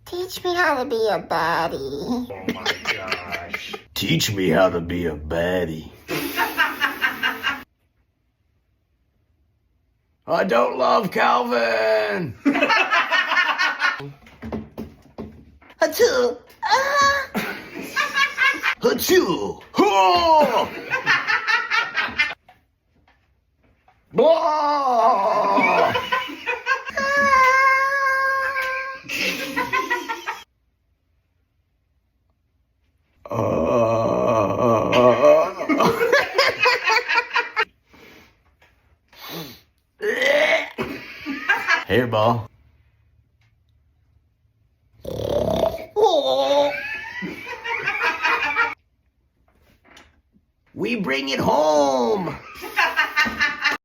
Teach me how to be a baddie. Oh my gosh. Teach me how to be a baddie. I don't love Calvin. Achoo. Achoo. Oh! Blah! Hairball. We bring it home.